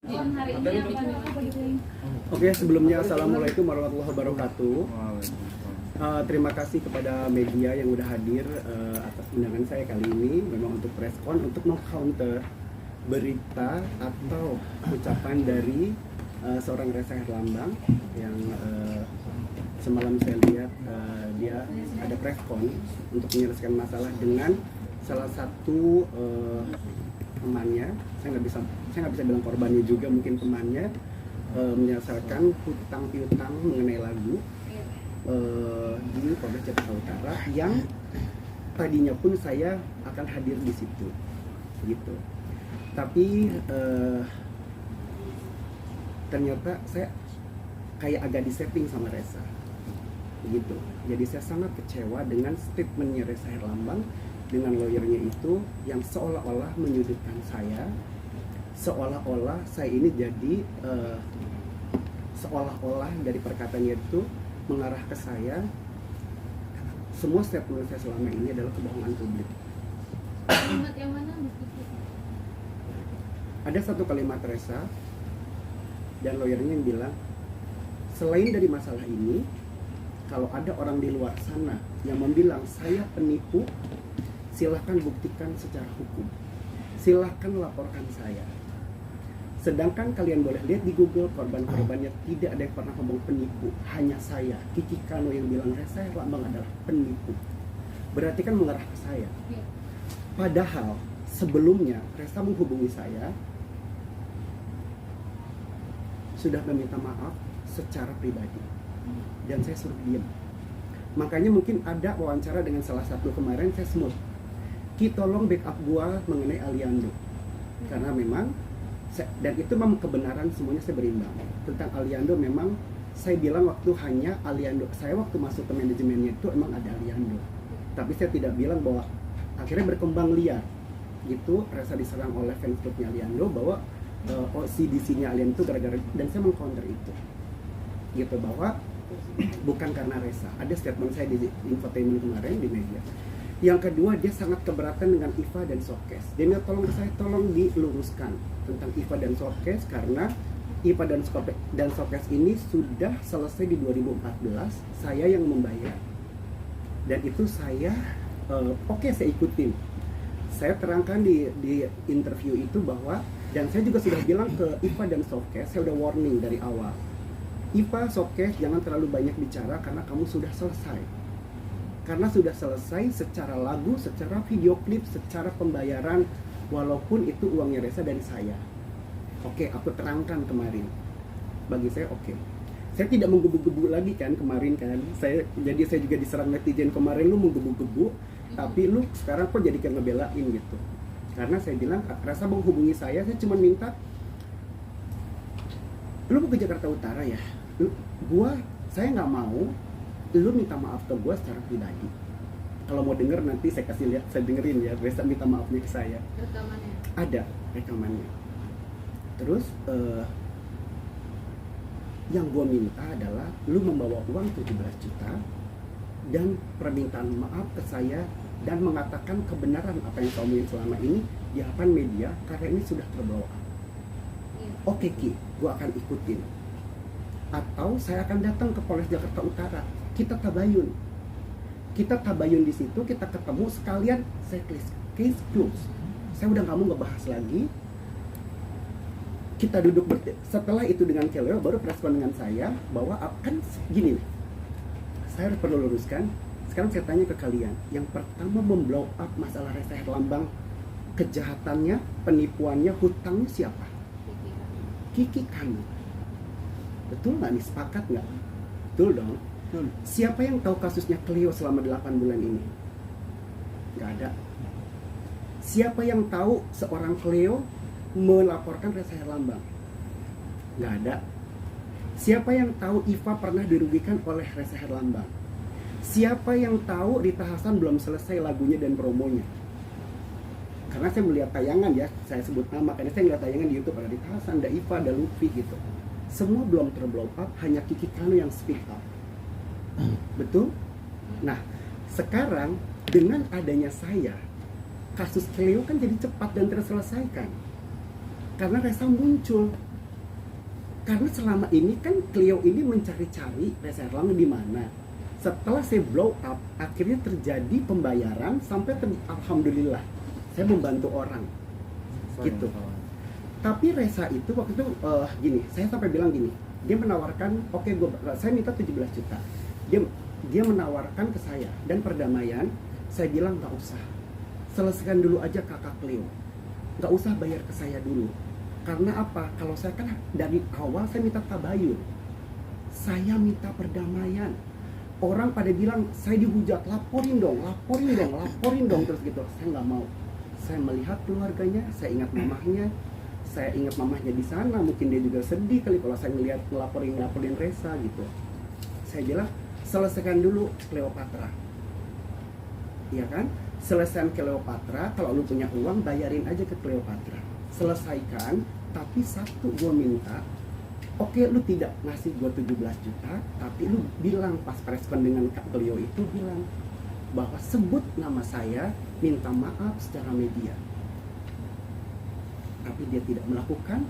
Hari ini Oke, sebelumnya Assalamualaikum warahmatullahi wabarakatuh. Terima kasih kepada media yang udah hadir atas undangan saya kali ini. Memang untuk preskon untuk meng-counter berita atau ucapan dari seorang Reza Herlambang yang semalam saya lihat dia ada preskon untuk menyelesaikan masalah dengan salah satu temannya. Saya nggak bisa bilang korbannya juga, mungkin temannya, menyelesaikan hutang piutang mengenai lagu di Polres Jakarta Utara yang tadinya pun saya akan hadir di situ gitu, tapi ternyata saya kayak agak disetting sama Reza gitu. Jadi saya sangat kecewa dengan statementnya Reza Herlambang dengan lawyernya itu yang seolah-olah menyudutkan saya, seolah-olah saya ini jadi seolah-olah dari perkataannya itu mengarah ke saya. Semua statement saya selama ini adalah kebohongan publik. kalimat yang mana? Ada satu kalimat Reza dan lawyernya yang bilang, selain dari masalah ini, kalau ada orang di luar sana yang membilang saya penipu, silahkan buktikan secara hukum, silahkan laporkan saya. Sedangkan kalian boleh lihat di Google, korban-korbannya tidak ada yang pernah ngomong penipu, hanya saya, Kiki Kano, yang bilang Reza Herlambang adalah penipu. Berarti kan mengarah ke saya. Padahal sebelumnya Reza menghubungi saya, sudah meminta maaf secara pribadi, dan saya suruh diam. Makanya mungkin ada wawancara dengan salah satu kemarin saya smooth, Ki tolong backup gua mengenai Aliando, karena memang dan itu memang kebenaran semuanya saya berimbang. Tentang Aliando memang saya bilang waktu hanya Aliando, saya waktu masuk ke manajemennya itu emang ada Aliando, tapi saya tidak bilang bahwa akhirnya berkembang liar gitu. Reza diserang oleh fans clubnya Aliando bahwa OCDC-nya Aliando itu gara-gara, dan saya mengcounter itu gitu, bahwa bukan karena Reza. Ada statement saya di infotainment kemarin di media. Yang kedua, dia sangat keberatan dengan IFA dan Showcase. Dia minta tolong diluruskan tentang IFA dan Showcase, karena IFA dan Showcase ini sudah selesai di 2014. Saya yang membayar, dan itu saya oke, saya ikutin. Saya terangkan di interview itu bahwa, dan saya juga sudah bilang ke IFA dan Showcase, saya udah warning dari awal, IFA, Showcase, jangan terlalu banyak bicara karena kamu sudah selesai. Karena sudah selesai secara lagu, secara video klip, secara pembayaran, walaupun itu uangnya Reza dari saya. Oke, aku terangkan kemarin. Bagi saya oke. Saya tidak menggebu-gebu lagi kan kemarin kan. Jadi saya juga diserang netizen kemarin, lu menggebu-gebu, tapi lu sekarang kok jadi kayak ngebelain gitu. Karena saya bilang, Reza menghubungi saya cuma minta, lu mau ke Jakarta Utara ya? Saya nggak mau, lu minta maaf ke gue secara pribadi. Kalau mau denger nanti saya kasih lihat, saya dengerin ya, Reza minta maafnya ke saya. Rekamannya? Ada rekamannya. Terus yang gue minta adalah lu membawa uang 17 juta dan permintaan maaf ke saya, dan mengatakan kebenaran apa yang kamu omongin selama ini di hadapan media, karena ini sudah terblow up. Oke Ki, gue akan ikutin. Atau saya akan datang ke Polres Jakarta Utara, kita tabayun di situ, kita ketemu sekalian, saya case close. Saya udah nggak mau ngebahas lagi. Kita duduk setelah itu dengan Keleo, baru preskon dengan saya bahwa kan gini, saya harus perlu luruskan. Sekarang saya tanya ke kalian, yang pertama memblow up masalah Reza Herlambang, kejahatannya, penipuannya, hutangnya siapa? Kiki Kano. Betul nggak nih? Sepakat nggak? Betul dong. Siapa yang tahu kasusnya Cleo selama 8 bulan ini? Nggak ada. Siapa yang tahu seorang Cleo melaporkan Reza Herlambang? Nggak ada. Siapa yang tahu Iva pernah dirugikan oleh Reza Herlambang? Siapa yang tahu Rita Hasan belum selesai lagunya dan promonya? Karena saya melihat tayangan ya, saya sebut nama, karena saya melihat tayangan di YouTube, ada Rita Hasan, ada Iva, ada Lutfi gitu. Semua belum terblow up, hanya Kiki Kano yang speak up. Betul? Nah, sekarang dengan adanya saya, kasus Cleo kan jadi cepat dan terselesaikan. Karena Reza muncul Karena selama ini kan Cleo ini mencari-cari Reza Herlambang di mana. Setelah saya blow up, akhirnya terjadi pembayaran sampai alhamdulillah saya membantu orang gitu. Tapi Reza itu waktu itu gini, saya sampai bilang gini, dia menawarkan, oke, saya minta 17 juta. Dia menawarkan ke saya dan perdamaian. Saya bilang nggak usah, selesaikan dulu aja kakak Cleo, nggak usah bayar ke saya dulu. Karena apa? Kalau saya kan dari awal saya minta tabayun, saya minta perdamaian. Orang pada bilang saya dihujat, laporin dong terus gitu. Saya nggak mau. Saya melihat keluarganya, saya ingat mamahnya, saya ingat mamahnya di sana. Mungkin dia juga sedih kali kalau saya ngelihat laporin Reza gitu. Saya bilang selesaikan dulu Cleopatra, iya kan? Selesaikan Cleopatra. Kalau lu punya uang, bayarin aja ke Cleopatra. Selesaikan. Tapi satu gue minta, oke, lu tidak ngasih gue 17 juta, tapi lu bilang pas respon dengan Kak Cleo itu, bilang bahwa sebut nama saya, minta maaf secara media. Tapi dia tidak melakukan.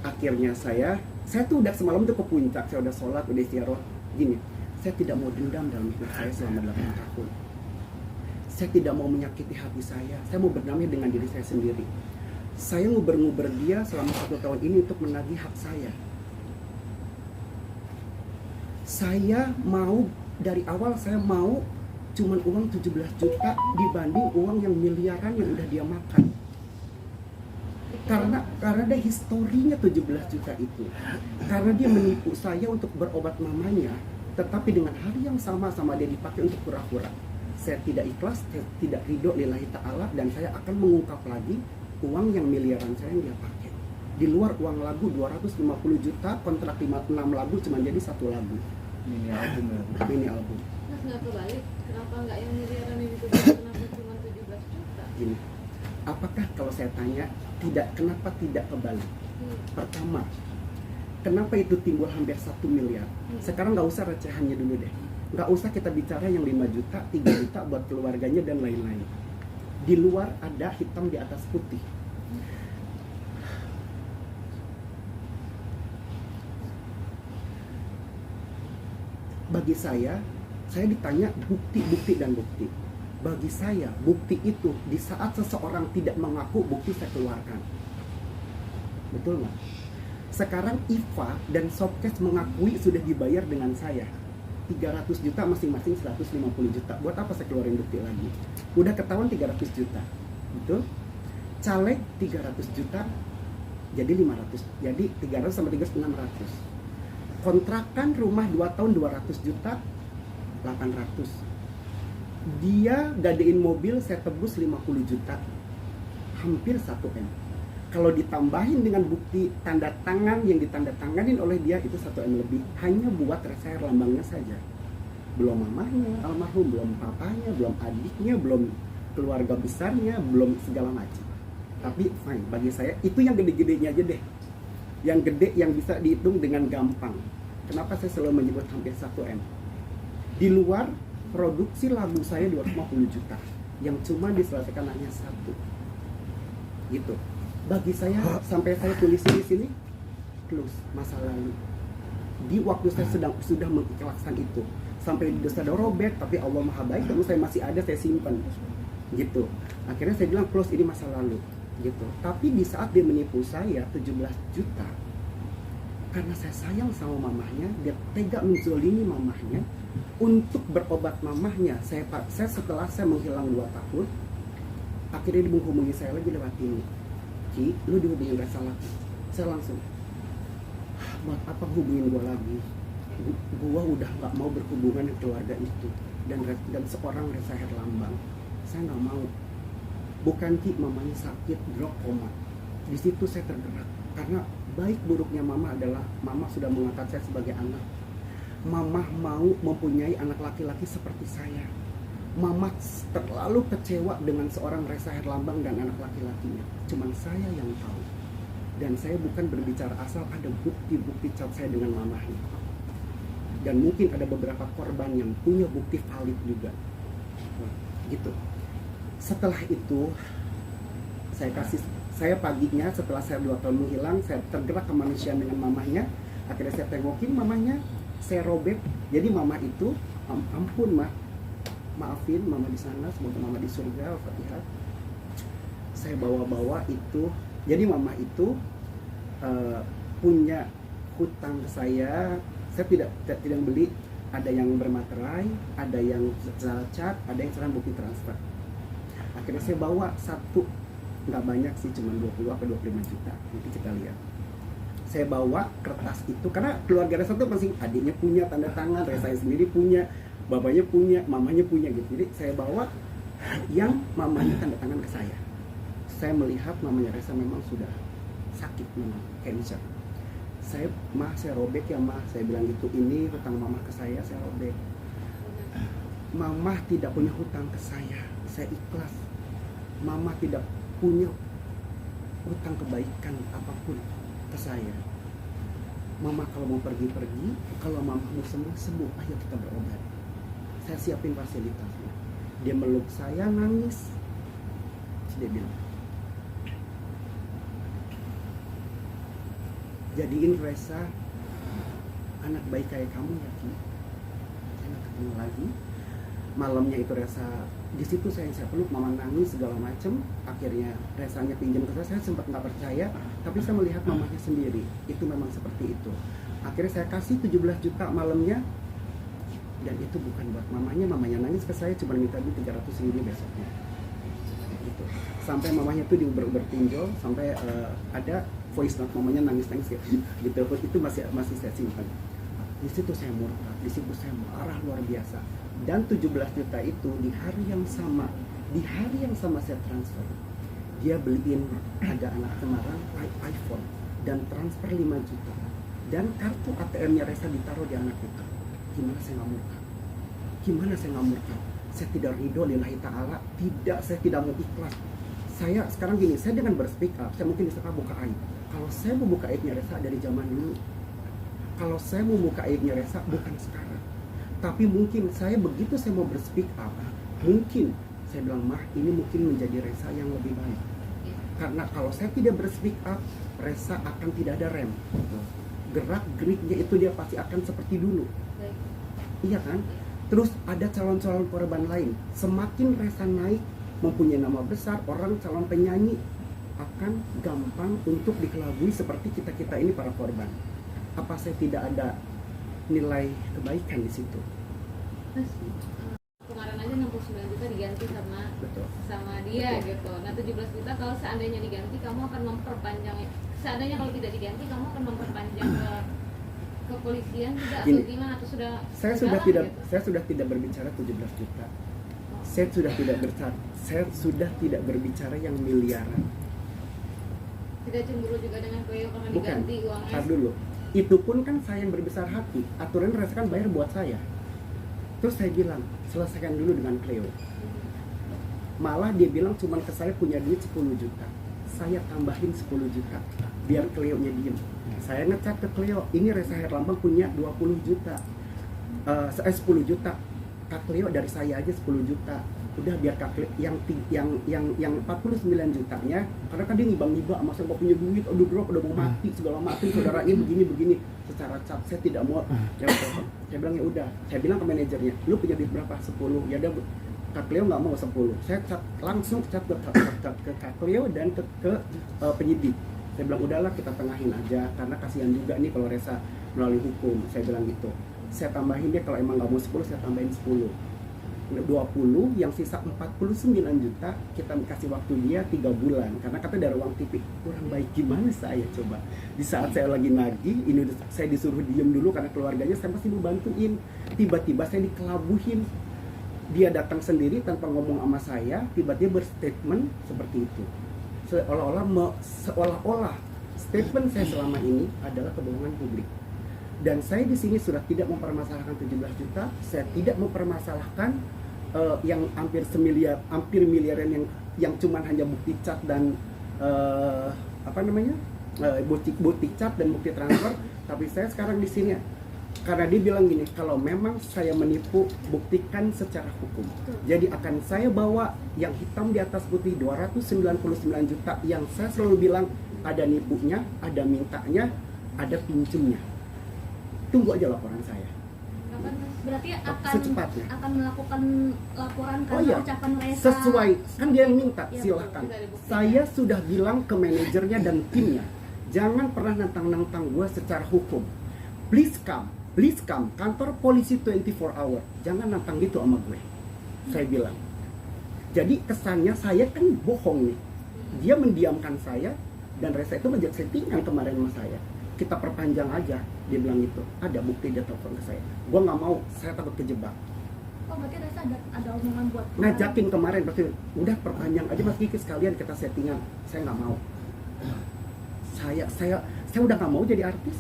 Akhirnya saya tuh udah semalam tuh ke puncak, saya udah sholat, udah istighfar. Gini, saya tidak mau dendam dalam hidup saya selama 8 tahun. Saya tidak mau menyakiti hati saya mau berdamai dengan diri saya sendiri. Saya nguber-nguber dia selama 1 tahun ini untuk menagih hak saya. Saya mau, dari awal saya mau cuman uang 17 juta dibanding uang yang miliaran yang udah dia makan. Karena ada historinya 17 juta itu. Karena dia menipu saya untuk berobat mamanya, tetapi dengan hari yang sama dia dipakai untuk pura-pura. Saya tidak ikhlas, saya tidak ridho lillahi ta'ala, dan saya akan mengungkap lagi uang yang miliaran saya yang dia pakai. Di luar uang lagu 250 juta, kontrak 6 lagu cuma jadi 1 lagu. Mini album. Mas nggak kebalik, kenapa nggak yang miliaran itu, kenapa cuma 17 juta? Gini, apakah kalau saya tanya, kenapa tidak kebalik? Pertama, kenapa itu timbul hampir 1 miliar? Sekarang nggak usah recehannya dulu deh. Nggak usah kita bicara yang 5 juta, 3 juta buat keluarganya dan lain-lain. Di luar ada hitam di atas putih. Bagi saya ditanya bukti. Bagi saya, bukti itu di saat seseorang tidak mengaku, bukti saya keluarkan. Betul nggak? Sekarang Iva dan Shopcase mengakui sudah dibayar dengan saya 300 juta masing-masing, 150 juta. Buat apa saya keluarin bukti lagi? Udah ketahuan 300 juta. Betul? Caleg 300 juta jadi 500. Jadi 300 sama 300 600. Kontrakan rumah 2 tahun 200 juta 800. Dia gadein mobil saya tebus 50 juta. Hampir 1 M. Kalau ditambahin dengan bukti tanda tangan yang ditandatanganin oleh dia, itu 1 M lebih. Hanya buat Reza Herlambangnya saja. Belum mamahnya almarhum, belum papanya, belum adiknya, belum keluarga besarnya, belum segala macam. Tapi fine, bagi saya itu yang gede-gedenya aja deh. Yang gede yang bisa dihitung dengan gampang. Kenapa saya selalu menyebut hampir 1 M? Di luar produksi lagu saya 250 juta, yang cuma diselesaikan hanya 1. Gitu. Bagi saya, sampai saya tulis di sini, close masa lalu. Di waktu saya sudah mengikhlaskan itu, sampai dosa robek, tapi Allah Maha Baik, terus saya masih ada, saya simpan, gitu. Akhirnya saya bilang close, ini masa lalu, gitu. Tapi di saat dia menipu saya 17 juta, karena saya sayang sama mamahnya, dia tega menzolimi mamahnya untuk berobat mamahnya. Saya setelah saya menghilang 2 tahun, akhirnya dia menghubungi saya lagi lewat ini. Ci, lu dihubungin Reza lagi. Saya langsung, buat apa hubungin gue lagi? Gue udah gak mau berhubungan dengan keluarga itu dan seorang Reza Herlambang. Saya gak mau. Bukan Ci, mamanya sakit, drop koma. Di situ saya tergerak karena baik buruknya mama adalah mama sudah mengangkat saya sebagai anak. Mama mau mempunyai anak laki-laki seperti saya. Mama terlalu kecewa dengan seorang Reza Herlambang dan anak laki-lakinya. Cuman saya yang tahu. Dan saya bukan berbicara asal, ada bukti-bukti chat saya dengan mamahnya. Dan mungkin ada beberapa korban yang punya bukti valid juga. Nah, gitu. Setelah itu, saya paginya setelah saya 2 tahun menghilang, saya tergerak kemanusiaan dengan mamahnya. Akhirnya saya tengokin mamanya, saya robek. Jadi mama itu, ampun mah, maafin mama di sana, semoga mama di surga, Al-Fatihah. Saya bawa-bawa itu, jadi mama itu punya hutang ke saya tidak beli. Ada yang bermaterai, ada yang cat, ada yang serang bukti transfer. Akhirnya saya bawa satu, nggak banyak sih, cuma 20 atau 25 juta, nanti kita lihat. Saya bawa kertas itu, karena keluarga Resa itu masing adiknya punya tanda tangan, Resa sendiri punya, bapaknya punya, mamanya punya gitu. Jadi saya bawa yang mamanya tanda tangan ke saya. Saya melihat mamanya Resa memang sudah sakit, memang cancer. Saya robek ya mah, saya bilang gitu, ini hutang mama ke saya robek. Mama tidak punya hutang ke saya ikhlas. Mama tidak punya hutang kebaikan apapun ke saya. Mama kalau mau pergi-pergi, kalau mama mau sembuh, ayo kita berobat. Saya siapin fasilitasnya. Dia meluk saya, nangis. Dia bilang, jadiin Resa anak baik kayak kamu ya Ki. Saya ketemu lagi. Malamnya itu Resa di situ saya peluk, mama nangis segala macem. Akhirnya Resanya pinjam ke saya sempat nggak percaya, tapi saya melihat mamanya sendiri itu memang seperti itu. Akhirnya saya kasih 17 juta malamnya, dan itu bukan buat mamanya nangis ke saya, cuma minta duit 300.000 besoknya. Gitu. Sampai mamanya tuh berpinjol, sampai ada voice note mamanya nangis gitu. Itu masih saya simpan. Di situ saya murka, di situ saya marah luar biasa. Dan 17 juta itu di hari yang sama saya transfer. Dia beliin, ada anak Semarang iPhone dan transfer 5 juta. Dan kartu ATM-nya Resa ditaruh di anak itu. Gimana saya nggak murka? Saya tidak ridho lillahi ta'ala. Saya tidak mau ikhlas. Saya sekarang gini, saya dengan berspeak up, saya mungkin bisa buka aib. Kalau saya mau buka aibnya Resa dari zaman dulu, kalau saya mau buka aibnya Resa bukan sekarang. Tapi mungkin saya begitu saya mau berspeak up, mungkin saya bilang mah ini mungkin menjadi Resa yang lebih baik. Karena kalau saya tidak berspeak up, Resa akan tidak ada rem. Gerak geriknya itu dia pasti akan seperti dulu. Iya kan? Terus ada calon-calon korban lain. Semakin Resa naik, mempunyai nama besar, orang calon penyanyi akan gampang untuk dikelabui seperti kita ini para korban. Apa saya tidak ada nilai kebaikan di situ? Kemarin aja 69 juta diganti sama dia. Betul. Gitu. Nah 17 juta kalau seandainya diganti, kamu akan memperpanjang. Seandainya kalau tidak diganti, kamu akan memperpanjang ke kepolisian tidak atau gimana, atau sudah? Saya sudah tidak berbicara 17 juta. Saya sudah tidak berbicara yang miliaran. Tidak cemburu juga dengan Cleo karena diganti uangnya? Bukan, dulu. Itu pun kan saya yang berbesar hati. Aturan Resa kan bayar buat saya. Terus saya bilang, selesaikan dulu dengan Cleo. Malah dia bilang cuma ke saya punya duit 10 juta. Saya tambahin 10 juta biar Cleo-nya diem. Saya ngecat ke Cleo, ini Resa Herlambang punya 20 juta. 10 juta. Kak Cleo dari saya aja 10 juta. Udah biar Kak Cleo yang 49 jutanya, karena kan dia ngibang-ngibang, masa gak punya duit, aduh bro udah mau mati segala macam, saudaranya begini secara cap. Saya tidak mau. Saya bilang ya udah, saya bilang ke manajernya, lu punya duit berapa? 10. Ya udah, Kak Cleo nggak mau 10. Saya langsung cat ke Kak Cleo dan ke penyidik. Saya bilang udahlah kita tengahin aja, karena kasihan juga nih kalau Resa melalui hukum. Saya bilang gitu. Saya tambahin dia, kalau emang nggak mau 10, saya tambahin 10. 20, yang sisa 49 juta kita kasih waktu dia 3 bulan, karena kata dari uang TV. Kurang baik gimana saya coba? Di saat saya lagi nagih, ini saya disuruh diem dulu karena keluarganya saya masih mau bantuin. Tiba-tiba saya dikelabuhin. Dia datang sendiri tanpa ngomong sama saya, tiba-tiba berstatement seperti itu. Seolah-olah statement saya selama ini adalah kebohongan publik. Dan saya di sini sudah tidak mempermasalahkan 17 juta, saya tidak mempermasalahkan yang hampir miliaran yang cuman hanya bukti cat dan bukti cat dan bukti transfer. Tapi saya sekarang di sini karena dia bilang gini, kalau memang saya menipu, buktikan secara hukum. Jadi akan saya bawa yang hitam di atas putih 299 juta yang saya selalu bilang ada nipunya, ada mintanya, ada pinjemnya. tunggu aja laporan saya. Kapan, Mas? Berarti Secepatnya. akan melakukan laporan Oh karena iya, ucapan Reza sesuai, kan dia yang minta, Ya, silahkan. betul, kita dibuktikan. Saya sudah bilang ke manajernya dan timnya, jangan pernah nantang-nantang gue secara hukum. Please come, kantor polisi 24 hour, jangan nantang gitu sama gue. Saya bilang. Jadi kesannya saya kan bohong nih. Dia mendiamkan saya, dan Reza itu ngejak settingan kemarin sama saya. Kita perpanjang aja, dia bilang gitu. Ada bukti, dia telepon ke saya. Gue nggak mau, saya takut kejebak. Oh, berarti Reza ada omongan buat Ngajakin kemarin pasti udah perpanjang aja Mas Kiki, sekalian kita settingan. Saya nggak mau. Saya udah nggak mau jadi artis.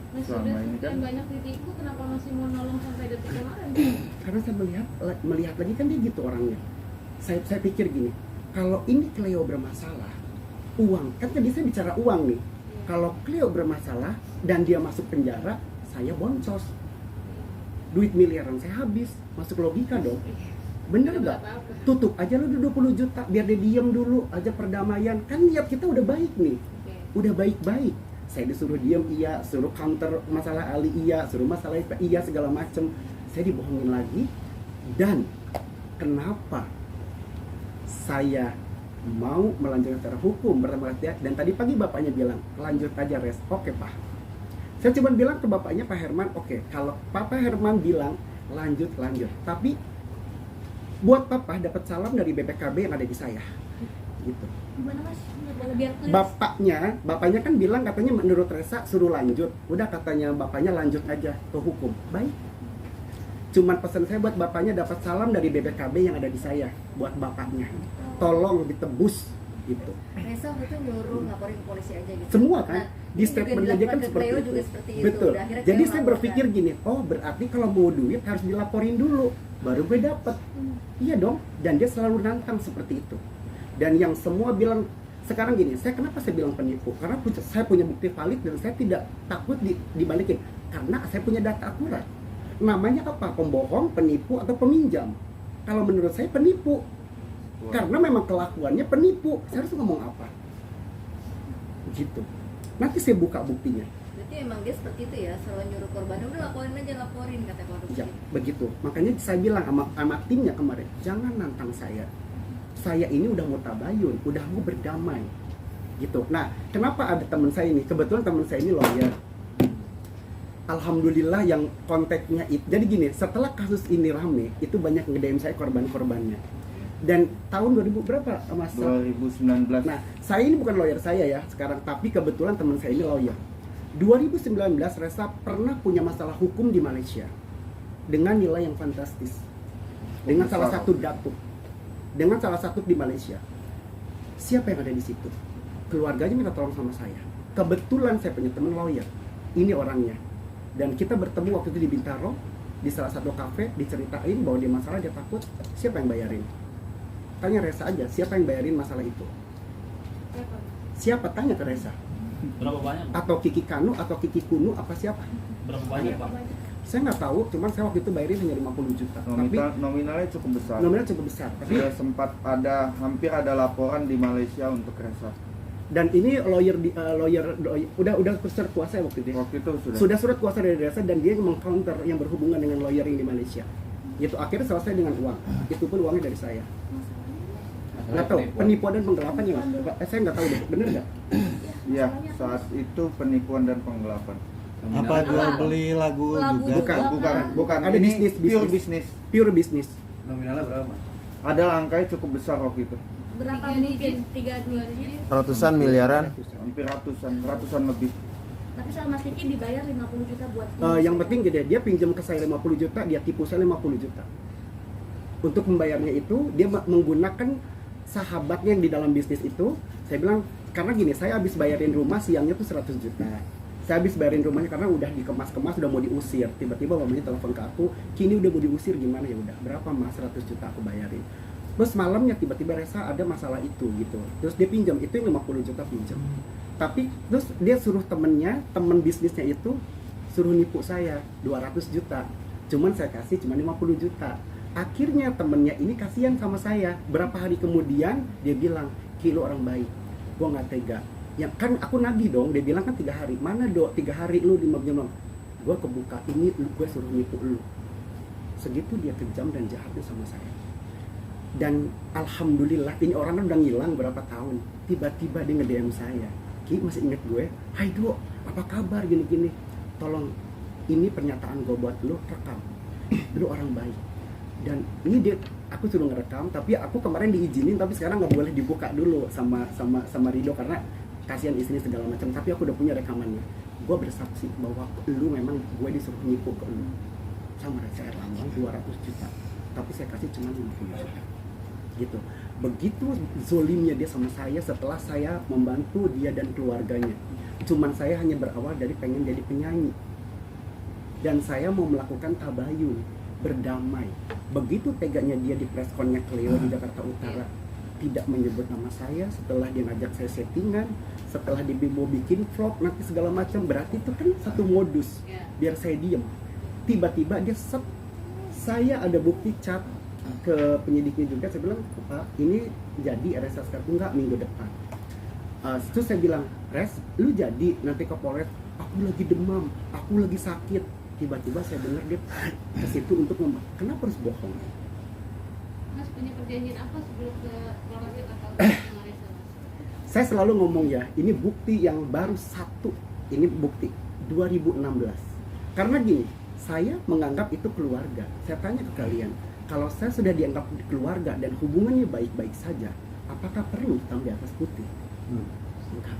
Mas, Selama sudah ini sekian kan- banyak ditipu, kenapa masih mau nolong sampai detik kemarin? Karena saya melihat lagi kan dia gitu orangnya. Saya pikir gini, kalau ini Cleo bermasalah, uang, kan tadi saya bicara uang nih. Kalau Cleo bermasalah dan dia masuk penjara, saya boncos. Duit miliaran saya habis, masuk logika dong. Bener nggak? Tutup aja lu 20 juta, biar dia diem dulu aja perdamaian. Kan niat kita udah baik nih, udah baik-baik. Saya disuruh diem iya, suruh counter masalah Ali iya, suruh masalah IPA iya, segala macem. Saya dibohongin lagi. Dan kenapa saya mau melanjutkan secara hukum bersama dia? Dan tadi pagi bapaknya bilang, lanjut aja Res. Oke Pak. Saya cuma bilang ke bapaknya Pak Herman, oke, kalau Papa Herman bilang lanjut. Tapi buat Papa dapat salam dari BPKB yang ada di saya. Gitu. Gimana Mas? Biar clear. Bapaknya kan bilang katanya menurut Reza suruh lanjut. Udah katanya bapaknya lanjut aja ke hukum. Baik. Cuman pesan saya buat bapaknya dapat salam dari BPKB yang ada di saya buat bapaknya. Tolong ditebus gitu. Reza waktu itu nyuruh laporin ke polisi aja gitu. Semua kan Nah, di statementnya dia kan seperti Cleo itu. juga seperti itu. Betul. Dan akhirnya Jadi Cleo saya laporkan. berpikir gini, oh berarti kalau mau duit harus dilaporin dulu, baru gue dapet. Iya dong. Dan dia selalu nantang seperti itu. Dan yang semua bilang sekarang gini, kenapa saya bilang penipu? Karena saya punya bukti valid dan saya tidak takut dibalikin. Karena saya punya data akurat. Namanya apa? Pembohong, penipu, atau peminjam. Kalau menurut saya penipu. Karena memang kelakuannya penipu. Saya harus ngomong apa? Gitu. Nanti saya buka buktinya. Berarti emang dia seperti itu ya, selalu nyuruh korban, udah laporin kata korupsi. Ya, begitu. Makanya saya bilang sama timnya kemarin, jangan nantang saya. Saya ini udah mau tabayun, udah mau berdamai. Gitu. Nah, kenapa ada teman saya ini? Kebetulan teman saya ini lawyer. Alhamdulillah yang kontaknya itu. Jadi gini, setelah kasus ini rame, itu banyak nge-DM saya korban-korbannya. Dan tahun 2000 berapa Mas? 2019. Nah, saya ini bukan lawyer saya ya sekarang, tapi kebetulan teman saya ini lawyer. 2019 Reza pernah punya masalah hukum di Malaysia dengan nilai yang fantastis. Dengan salah satu datuk. Dengan salah satu di Malaysia. Siapa yang ada di situ? Keluarganya minta tolong sama saya. Kebetulan saya punya teman lawyer. Ini orangnya. Dan kita bertemu waktu itu di Bintaro, di salah satu kafe, diceritain bahwa dia masalah, dia takut. Siapa yang bayarin? Tanya Reza aja, siapa yang bayarin masalah itu? Siapa? Tanya ke Reza. Berapa banyak? Atau Kiki Kanu, atau Kiki Kunu, apa siapa? Berapa banyak, Pak? Saya nggak tahu, cuman saya waktu itu bayarin hanya 50 juta. Tapi Nominalnya cukup besar. nominal cukup besar. Tapi Sudah sempat hampir ada laporan di Malaysia untuk Reza. dan ini lawyer udah surat kuasa ya waktu itu. Waktu itu Sudah surat kuasa dari Reza dan dia mengcounter yang berhubungan dengan lawyer yang di Malaysia. Itu akhirnya selesai dengan uang. Itu pun uangnya dari saya. Nggak tahu penipuan dan penggelapan ya Mas? Saya nggak tahu deh, bener nggak? Iya, saat itu penipuan dan penggelapan. Apa jual beli lagu juga? Bukan. Ada Ini bisnis. pure bisnis. Nominalnya berapa? Ada angkanya cukup besar waktu itu. Berapa mungkin? 3 digit. Ratusan miliaran. Hampir ratusan lebih. Tapi sama Mas Kiki dibayar 50 juta buat Yang penting gede, dia pinjam ke saya 50 juta, dia tipu saya 50 juta. Untuk membayarnya itu, dia menggunakan sahabatnya yang di dalam bisnis itu. Saya bilang, karena gini, saya habis bayarin rumah siangnya tuh 100 juta. Saya habis bayarin rumahnya karena udah dikemas-kemas, udah mau diusir. Tiba-tiba mamanya telepon ke aku, Kini udah mau diusir gimana ya udah. Berapa Mas? 100 juta aku bayarin. Terus malamnya tiba-tiba Reza ada masalah itu gitu. Terus dia pinjam, itu yang 50 juta pinjam. Tapi terus dia suruh temen bisnisnya itu suruh nipu saya 200 juta. Cuman saya kasih cuma 50 juta. Akhirnya temennya ini kasihan sama saya. Berapa hari kemudian dia bilang, Kilo orang baik, gua nggak tega. Ya kan aku nagih dong, dia bilang kan 3 hari. Mana 3 hari lu 5 jam doang. gue kebuka ini, gue suruh nipu lu. Segitu dia kejam dan jahatnya sama saya. Dan alhamdulillah ini orang udah ngilang berapa tahun, tiba-tiba dia nge-DM saya, Ki masih inget gue, hai Do, apa kabar gini-gini, tolong ini pernyataan gue buat lu, rekam, lu orang baik. Dan ini dia, aku suruh ngerekam, tapi aku kemarin diizinin, tapi sekarang nggak boleh dibuka dulu sama Rido karena kasihan istri segala macam. Tapi aku udah punya rekamannya. Gue bersaksi bahwa lu memang gue disuruh nipu ke lu sama Reza Erlambang 200 juta, tapi saya kasih cuma 50 juta. Gitu. Begitu zolimnya dia sama saya setelah saya membantu dia dan keluarganya. Cuman saya hanya berawal dari pengen jadi penyanyi. Dan saya mau melakukan tabayun, berdamai. Begitu teganya dia di press con-nya Cleo di Jakarta Utara, tidak menyebut nama saya, setelah dia ngajak saya settingan, setelah dia mau bikin vlog nanti segala macam, berarti itu kan satu modus biar saya diem. Tiba-tiba dia saya ada bukti chat ke penyidiknya juga, saya bilang, Pak, ini jadi RSS kartu enggak minggu depan. Terus saya bilang, Res, lu jadi nanti ke Polres, aku lagi demam, aku lagi sakit. Tiba-tiba saya dengar dia ke situ untuk ngomong, kenapa harus bohong? Mas punya perjanjian apa sebelum ke Polres Jakarta sama Reza? Saya selalu ngomong ya, ini bukti yang baru satu, ini bukti 2016. Karena gini, saya menganggap itu keluarga. Saya tanya ke kalian, kalau saya sudah dianggap keluarga dan hubungannya baik-baik saja, apakah perlu hitam di atas putih? Enggak.